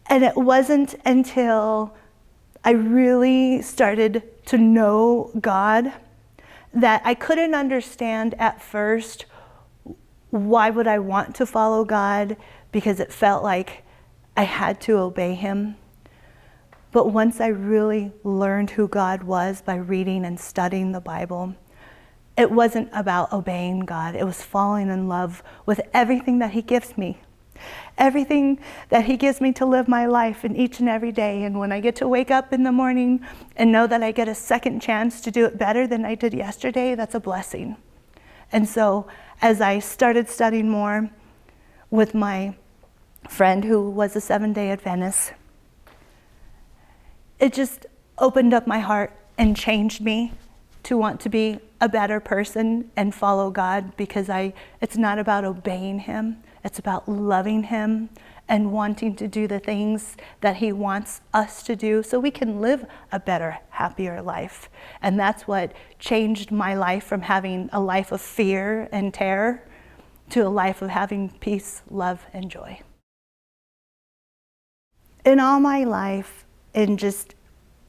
And it wasn't until I really started to know God that I couldn't understand at first why would I want to follow God, because it felt like I had to obey him. But once I really learned who God was by reading and studying the Bible, it wasn't about obeying God. It was falling in love with everything that he gives me. Everything that he gives me to live my life in each and every day. And when I get to wake up in the morning and know that I get a second chance to do it better than I did yesterday, that's a blessing. And so as I started studying more with my friend who was a Seventh-day Adventist, it just opened up my heart and changed me to want to be a better person and follow God, because it's not about obeying him. It's about loving him and wanting to do the things that he wants us to do so we can live a better, happier life. And that's what changed my life from having a life of fear and terror to a life of having peace, love, and joy. In all my life, in just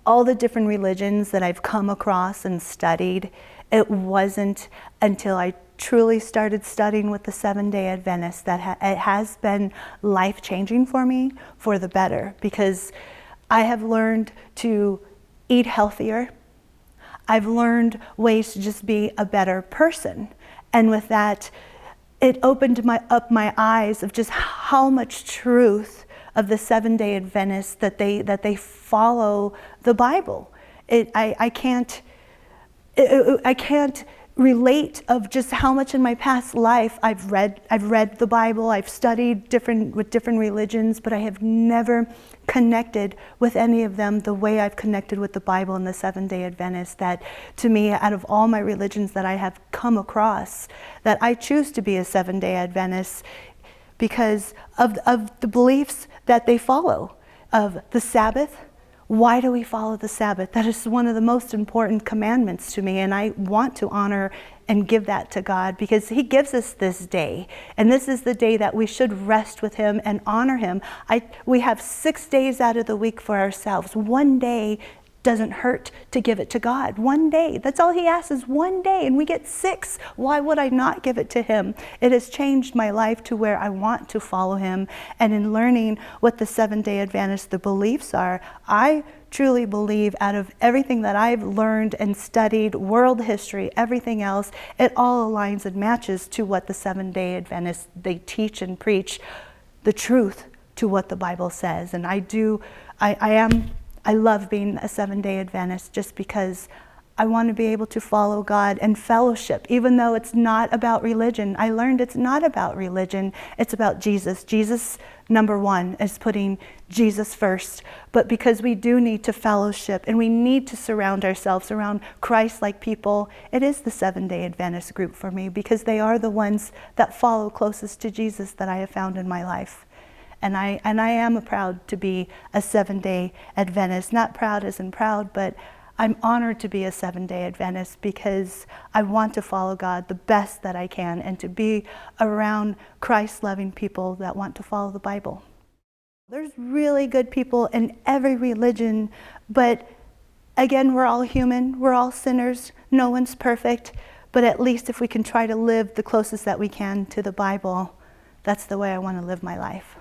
all the different religions that I've come across and studied, it wasn't until I truly started studying with the Seventh-day Adventists that it has been life-changing for me for the better, because I have learned to eat healthier. I've learned ways to just be a better person. And with that, it opened up my eyes of just how much truth of the Seventh-day Adventists that they follow the Bible. I can't relate of just how much in my past life I've read the Bible, I've studied with different religions, but I have never connected with any of them the way I've connected with the Bible and the Seventh-day Adventists. That to me, out of all my religions that I have come across, that I choose to be a Seventh-day Adventist because of the beliefs that they follow, of the Sabbath. Why do we follow the Sabbath? That is one of the most important commandments to me, and I want to honor and give that to God, because he gives us this day, and this is the day that we should rest with him and honor him. We have 6 days out of the week for ourselves. One day doesn't hurt to give it to God. One day, that's all he asks, is one day, and we get 6. Why would I not give it to him? It has changed my life to where I want to follow him. And in learning what the Seventh-day Adventists, the beliefs are, I truly believe out of everything that I've learned and studied, world history, everything else, it all aligns and matches to what the Seventh-day Adventists, they teach and preach the truth to what the Bible says. And I love being a Seventh-day Adventist just because I want to be able to follow God and fellowship, even though it's not about religion. I learned it's not about religion, it's about Jesus. Jesus, number one, is putting Jesus first. But because we do need to fellowship and we need to surround ourselves around Christ-like people, it is the Seventh-day Adventist group for me, because they are the ones that follow closest to Jesus that I have found in my life. And I am proud to be a Seventh-day Adventist. Not proud as in proud, but I'm honored to be a Seventh-day Adventist because I want to follow God the best that I can and to be around Christ-loving people that want to follow the Bible. There's really good people in every religion, but again, we're all human, we're all sinners, no one's perfect, but at least if we can try to live the closest that we can to the Bible, that's the way I want to live my life.